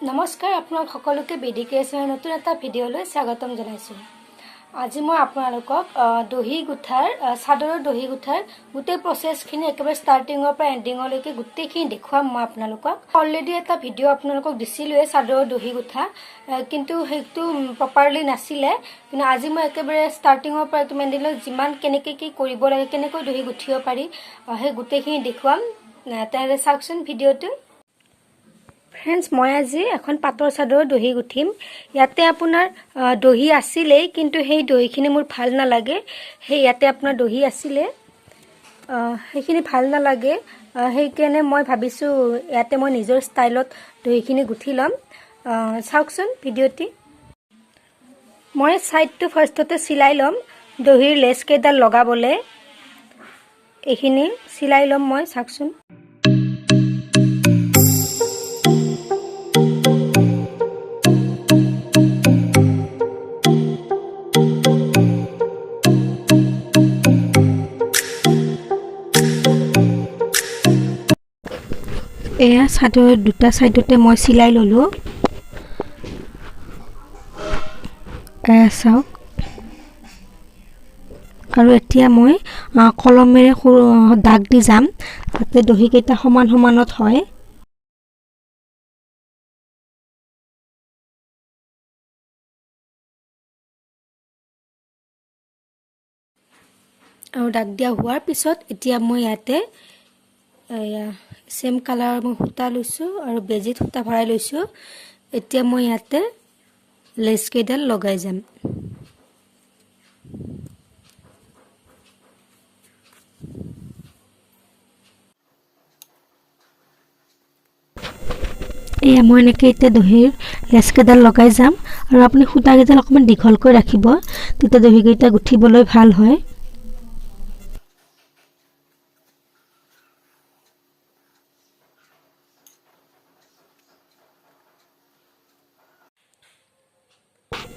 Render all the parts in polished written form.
নমস্কাৰ আপোনাক সকলোকে বিডিকেএছৰ নতুন এটা ভিডিঅ'লৈ স্বাগতম জনাইছোঁ। আজি মই আপোনালোকক দহি গুঠাৰ চাদৰৰ দহি গুঠাৰ গোটেই প্ৰচেছখিনি একেবাৰে ষ্টাৰ্টিঙৰ পৰা এণ্ডিঙলৈকে গোটেইখিনি দেখুৱাম। মই আপোনালোকক অলৰেডি এটা ভিডিঅ' আপোনালোকক দিছিলোঁৱে চাদৰৰ দহি গুঠা, কিন্তু সেইটো প্ৰপাৰলি নাছিলে। কিন্তু আজি মই একেবাৰে ষ্টাৰ্টিঙৰ পৰা একদম এণ্ডিঙলৈ যিমান কেনেকৈ কি কৰিব লাগে, কেনেকৈ দহি গুঠিব পাৰি, সেই গোটেইখিনি দেখুৱাম। তেনেদৰে চাওকচোন ভিডিঅ'টো। ফ্ৰেণ্ডছ, মই আজি এখন পাটৰ চাদৰ দহি গুঠিম। ইয়াতে আপোনাৰ দহি আছিলেই, কিন্তু সেই দহিখিনি মোৰ ভাল নালাগে। ইয়াতে আপোনাৰ দহি আছিলে, সেইখিনি ভাল নালাগে। সেইকাৰণে মই ভাবিছোঁ ইয়াতে মই নিজৰ ষ্টাইলত দহিখিনি গুঠি ল'ম। চাওকচোন ভিডিঅ'টি। মই ছাইডটো ফাৰ্ষ্টতে চিলাই ল'ম দহিৰ লেচকেইডাল লগাবলৈ। এইখিনি চিলাই ল'ম মই, চাওকচোন। এয়া চাদৰ দুটা চাইডতে মই চিলাই ল'লোঁ। এয়া চাওক। আৰু এতিয়া মই কলমেৰে দাগ দি যাম, যাতে দহিকেইটা সমান সমানত হয়। আৰু দাগ দিয়া হোৱাৰ পিছত এতিয়া মই ইয়াতে চেম কালাৰৰ মই সূতা লৈছোঁ আৰু বেজিত সূতা ভৰাই লৈছোঁ। এতিয়া মই ইয়াতে লেচকেইডাল লগাই যাম। এয়া মই এনেকৈ এতিয়া দহিৰ লেচকেইডাল লগাই যাম। আৰু আপুনি সূতাকেইডাল অকণমান দীঘলকৈ ৰাখিব, তেতিয়া দহিকেইটা গুঠিবলৈ ভাল হয়।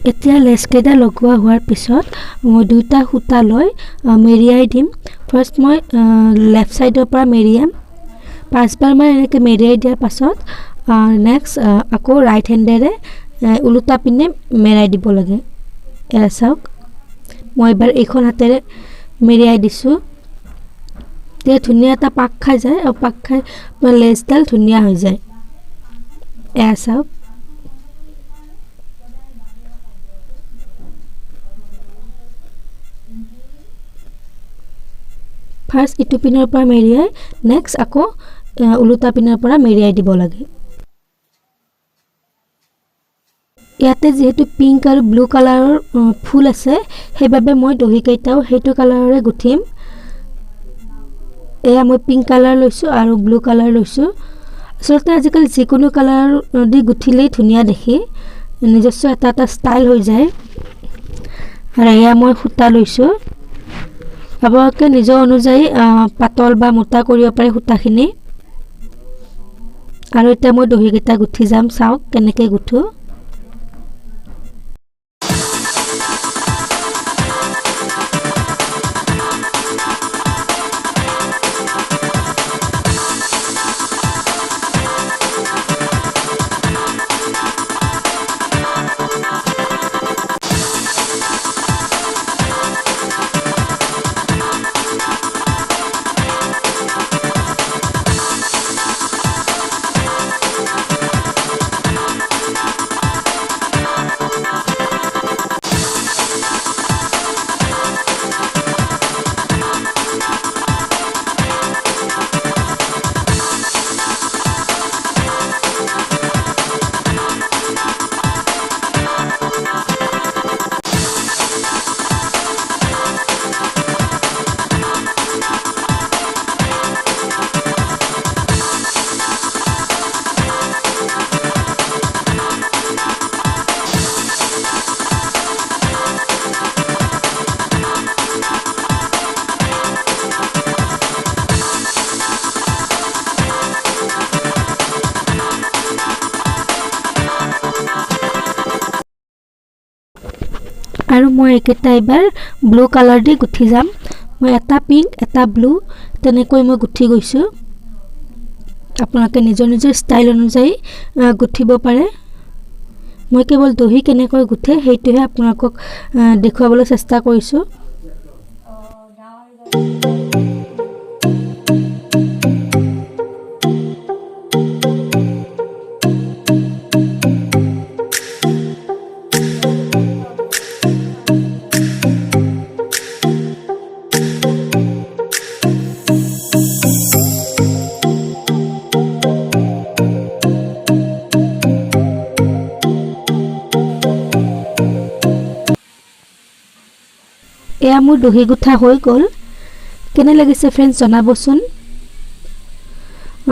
এতিয়া লেচকেইটা লগোৱা হোৱাৰ পিছত মই দুটা সূতা লৈ মেৰিয়াই দিম। ফাৰ্ষ্ট মই লেফ্ট ছাইডৰ পৰা মেৰিয়াম। 5বাৰ মান এনেকৈ মেৰিয়াই দিয়াৰ পাছত নেক্সট আকৌ ৰাইট হেণ্ডেৰে ওলোটা পিনে মেৰাই দিব লাগে। এয়া চাওক, মই এবাৰ এইখন হাতেৰে মেৰিয়াই দিছোঁ। তেতিয়া ধুনীয়া এটা পাক খাই যায়, আৰু পাক খাই লেচডাল ধুনীয়া হৈ যায়। এয়া চাওক। ফাৰ্ষ্ট ইটো পিনৰ পৰা মেৰিয়াই নেক্সট আকৌ ওলোটা পিনৰ পৰা মেৰিয়াই দিব লাগে। ইয়াতে যিহেতু পিংক আৰু ব্লু কালাৰৰ ফুল আছে, সেইবাবে মই দহিকেইটাও সেইটো কালাৰৰে গুঠিম। এয়া মই পিংক কালাৰ লৈছোঁ আৰু ব্লু কালাৰ লৈছোঁ। আচলতে আজিকালি যিকোনো কালাৰ দি গুঠিলেই ধুনীয়া দেখি, নিজস্ব এটা এটা ষ্টাইল হৈ যায়। আৰু এয়া মই সূতা লৈছোঁ। আপোনালোকে নিজৰ অনুযায়ী পাতল বা মোটা কৰিব পাৰে সূতাখিনি। আৰু এতিয়া মই দহিকেইটা গুঠি যাম, চাওক কেনেকৈ গুঠোঁ। আৰু মই এইকেইটা এবাৰ ব্লু কালাৰ দি গুঠি যাম। মই এটা পিংক এটা ব্লু তেনেকৈ মই গুঠি গৈছোঁ। আপোনালোকে নিজৰ নিজৰ ষ্টাইল অনুযায়ী গুঠিব পাৰে মই কেৱল দহি কেনেকৈ গুঠে সেইটোহে আপোনালোকক দেখুৱাবলৈ চেষ্টা কৰিছোঁ এয়া মোৰ দহি গুঠা হৈ গ'ল কেনে লাগিছে ফ্ৰেণ্ডছ জনাবচোন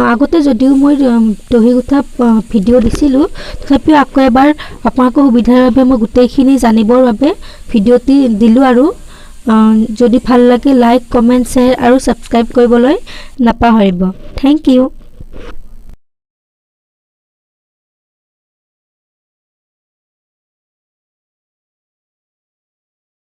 আগতে যদিও মই দহি গুঠা ভিডিঅ' দিছিলোঁ তথাপিও আকৌ এবাৰ আপোনালোকৰ সুবিধাৰ বাবে মই গোটেইখিনি জানিবৰ বাবে ভিডিঅ'টি দিলোঁ আৰু যদি ভাল লাগে লাইক কমেণ্ট শ্বেয়াৰ আৰু ছাবস্ক্ৰাইব কৰিবলৈ নাপাহৰিব থেংক ইউ